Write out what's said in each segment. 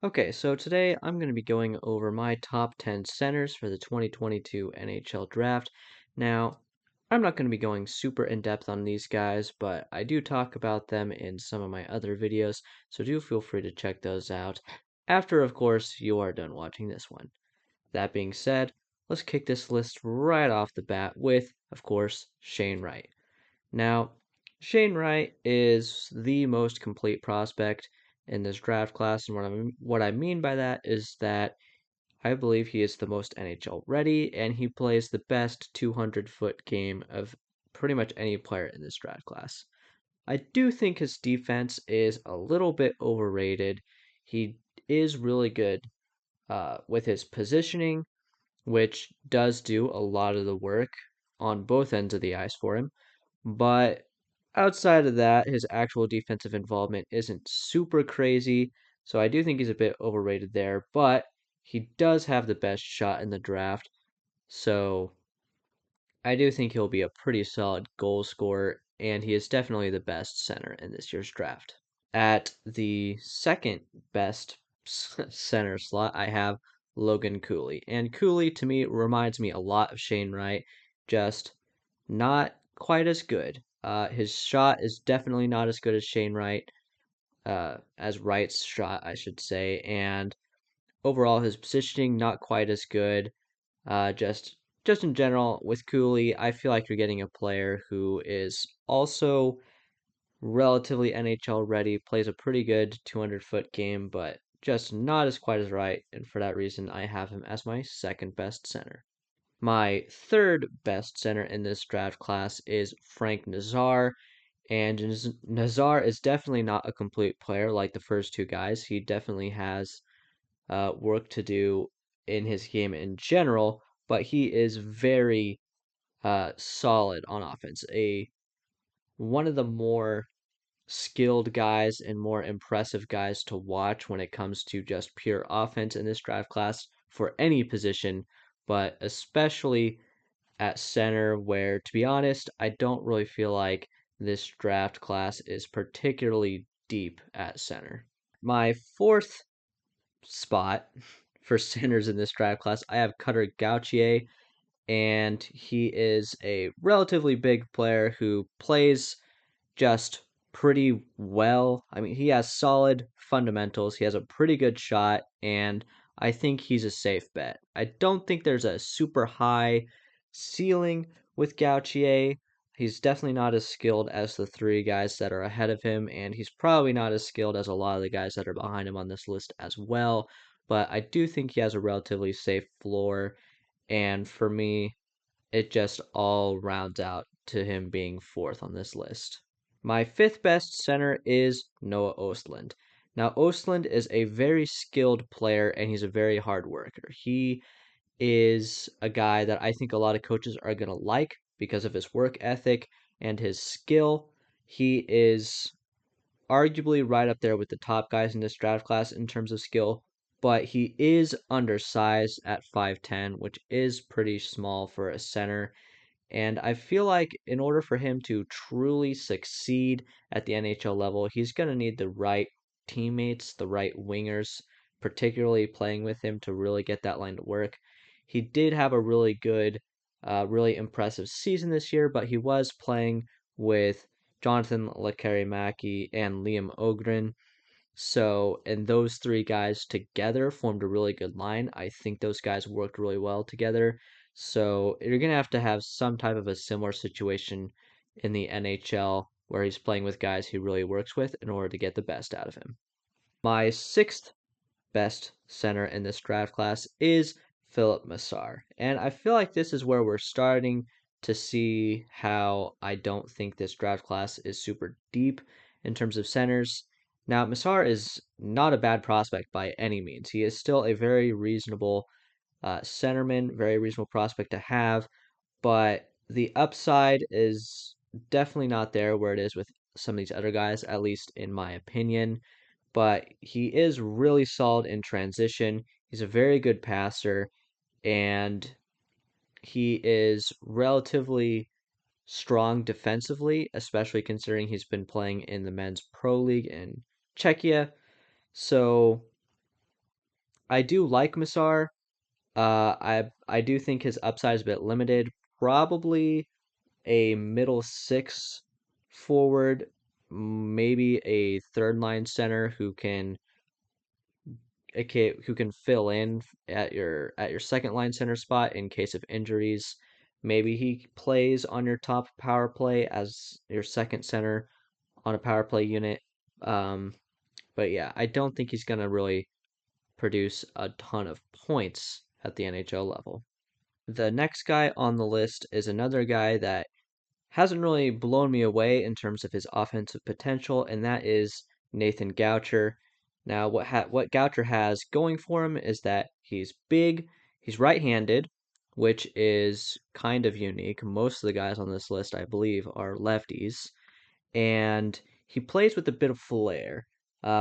Okay, so today I'm going to be going over my top 10 centers for the 2022 NHL draft. Now, I'm not going to be going super in depth on these guys, but I do talk about them in some of my other videos, so do feel free to check those out after, of course, you are done watching this one. That being said, let's kick this list right off the bat with, of course, Shane Wright. Now, Shane Wright is the most complete prospect in this draft class, and what I mean by that is that I believe he is the most NHL ready, and he plays the best 200-foot game of pretty much any player in this draft class. I do think his defense is a little bit overrated. He is really good with his positioning, which does do a lot of the work on both ends of the ice for him. But outside of that, his actual defensive involvement isn't super crazy, so I do think he's a bit overrated there, but he does have the best shot in the draft, so I do think he'll be a pretty solid goal scorer, and he is definitely the best center in this year's draft. At the second best center slot, I have Logan Cooley. And Cooley, to me, reminds me a lot of Shane Wright, just not quite as good. His shot is definitely not as good as Shane Wright, as Wright's shot, I should say. And overall, his positioning not quite as good. Just in general, with Cooley, I feel like you're getting a player who is also relatively NHL ready, plays a pretty good 200-foot game, but just not as quite as right, and for that reason, I have him as my second best center. My third best center in this draft class is Frank Nazar, and Nazar is definitely not a complete player like the first two guys. He definitely has work to do in his game in general, but he is very solid on offense. One of the more skilled guys and more impressive guys to watch when it comes to just pure offense in this draft class for any position, but especially at center, where, to be honest, I don't really feel like this draft class is particularly deep at center. My fourth spot for centers in this draft class, I have Cutter Gauthier, and he is a relatively big player who plays just pretty well. I mean, he has solid fundamentals. He has a pretty good shot, and I think he's a safe bet. I don't think there's a super high ceiling with Gauthier. He's definitely not as skilled as the three guys that are ahead of him, and he's probably not as skilled as a lot of the guys that are behind him on this list as well. But I do think he has a relatively safe floor, and for me, it just all rounds out to him being fourth on this list. My fifth best center is Noah Ostlund. Now, Ostlund is a very skilled player and he's a very hard worker. He is a guy that I think a lot of coaches are going to like because of his work ethic and his skill. He is arguably right up there with the top guys in this draft class in terms of skill, but he is undersized at 5'10, which is pretty small for a center. And I feel like in order for him to truly succeed at the NHL level, he's going to need the right teammates, the right wingers, particularly playing with him to really get that line to work. He did have a really good, really impressive season this year, but he was playing with Jonathan Lekarimäki and Liam Ogren. So, and those three guys together formed a really good line. I think those guys worked really well together. So, you're going to have some type of a similar situation in the NHL where he's playing with guys he really works with in order to get the best out of him. My sixth best center in this draft class is Philip Masar. And I feel like this is where we're starting to see how I don't think this draft class is super deep in terms of centers. Now, Masar is not a bad prospect by any means. He is still a very reasonable centerman, very reasonable prospect to have, but the upside is definitely not there where it is with some of these other guys, at least in my opinion. But he is really solid in transition. He's a very good passer, and he is relatively strong defensively, especially considering he's been playing in the men's pro league in Czechia. So I do like Masar. I do think his upside is a bit limited. Probably a middle six forward, maybe a third line center who can fill in at your second line center spot in case of injuries. Maybe he plays on your top power play as your second center on a power play unit. Um, but yeah, I don't think he's gonna really produce a ton of points at the NHL level. The next guy on the list is another guy that hasn't really blown me away in terms of his offensive potential, and that is Nathan Gauthier. Now, what Gauthier has going for him is that he's big, he's right-handed, which is kind of unique. Most of the guys on this list, I believe, are lefties, and he plays with a bit of flair.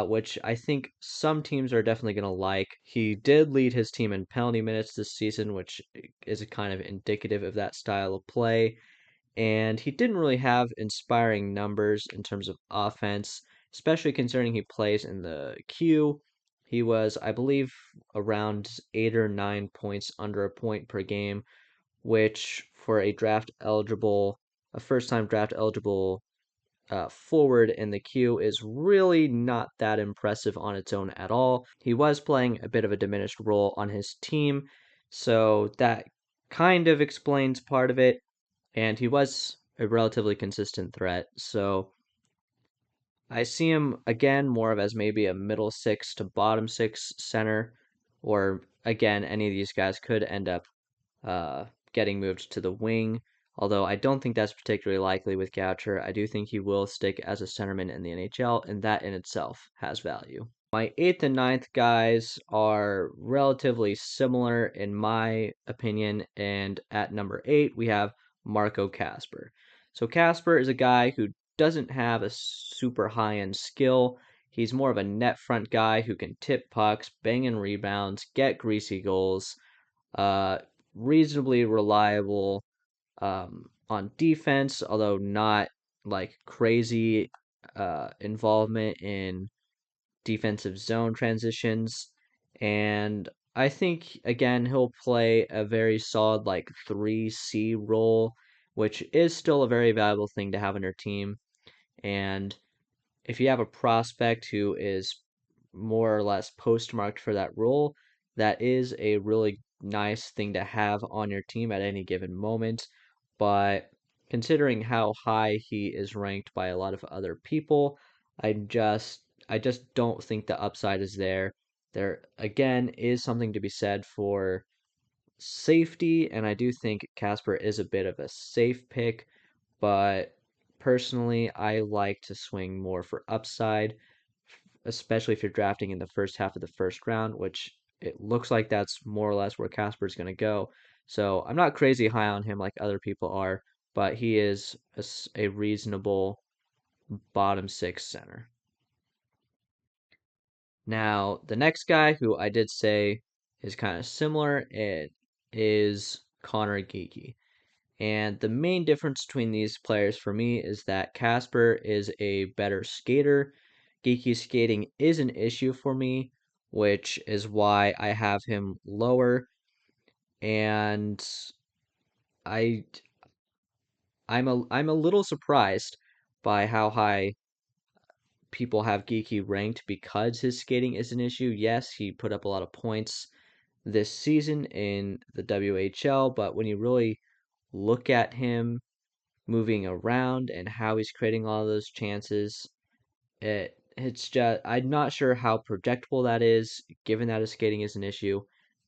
Which I think some teams are definitely going to like. He did lead his team in penalty minutes this season, which is kind of indicative of that style of play, and he didn't really have inspiring numbers in terms of offense, especially considering he plays in the queue. He was, I believe, around 8 or 9 points under a point per game, which for a first time draft eligible forward in the queue is really not that impressive on its own at all. He was playing a bit of a diminished role on his team, so that kind of explains part of it, and he was a relatively consistent threat. So I see him again more of as maybe a middle six to bottom six center, or again, any of these guys could end up getting moved to the wing. Although I don't think that's particularly likely with Goucher. I do think he will stick as a centerman in the NHL, and that in itself has value. My eighth and ninth guys are relatively similar in my opinion, and at number 8 we have Marco Kasper. So Kasper is a guy who doesn't have a super high end skill. He's more of a net front guy who can tip pucks, bang in rebounds, get greasy goals, uh, reasonably reliable on defense, although not like crazy involvement in defensive zone transitions. And I think, again, he'll play a very solid, like, 3C role, which is still a very valuable thing to have on your team. And if you have a prospect who is more or less postmarked for that role, that is a really nice thing to have on your team at any given moment. But considering how high he is ranked by a lot of other people, I just don't think the upside is there. There again is something to be said for safety, and I do think Casper is a bit of a safe pick, but personally, I like to swing more for upside, especially if you're drafting in the first half of the first round, which it looks like that's more or less where Casper's going to go. So I'm not crazy high on him like other people are, but he is a reasonable bottom six center. Now, the next guy who I did say is kind of similar, it is Conor Geekie. And the main difference between these players for me is that Casper is a better skater. Geeky's skating is an issue for me, which is why I have him lower. And I I'm a little surprised by how high people have Geeky ranked because his skating is an issue. Yes, he put up a lot of points this season in the WHL, but when you really look at him moving around and how he's creating all those chances, it's just I'm not sure how projectable that is, given that his skating is an issue.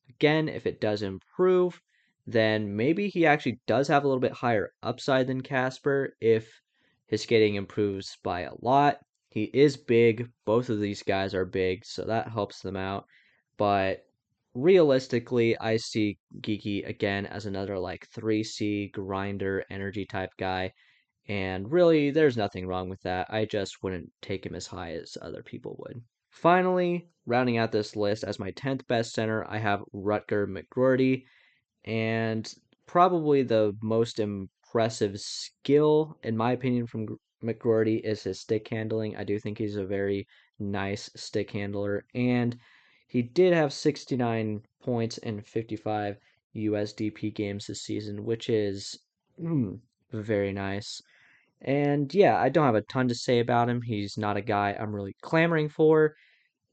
Again, if it does improve, then maybe he actually does have a little bit higher upside than Casper if his skating improves by a lot. He is big. Both of these guys are big, so that helps them out. But realistically, I see Geeky again as another like 3C grinder energy type guy. And really, there's nothing wrong with that. I just wouldn't take him as high as other people would. Finally, rounding out this list as my 10th best center, I have Rutger McGroarty, and probably the most impressive skill, in my opinion, from McGroarty is his stick handling. I do think he's a very nice stick handler, and He did have 69 points in 55 USDP games this season, which is very nice. And yeah, I don't have a ton to say about him. He's not a guy I'm really clamoring for.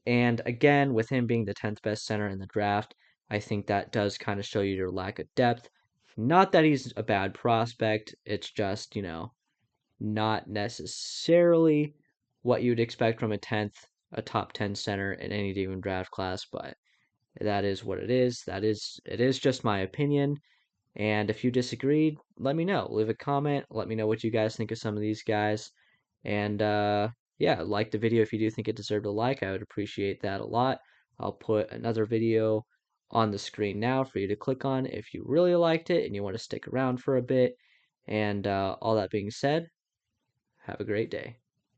And again, with him being the 10th best center in the draft, I think that does kind of show you your lack of depth. Not that he's a bad prospect, it's just, not necessarily what you'd expect from a top 10 center in any given draft class, but that is what it is. It is just my opinion. And if you disagreed, let me know. Leave a comment. Let me know what you guys think of some of these guys. And yeah, like the video if you do think it deserved a like. I would appreciate that a lot. I'll put another video on the screen now for you to click on if you really liked it and you want to stick around for a bit. And all that being said, have a great day.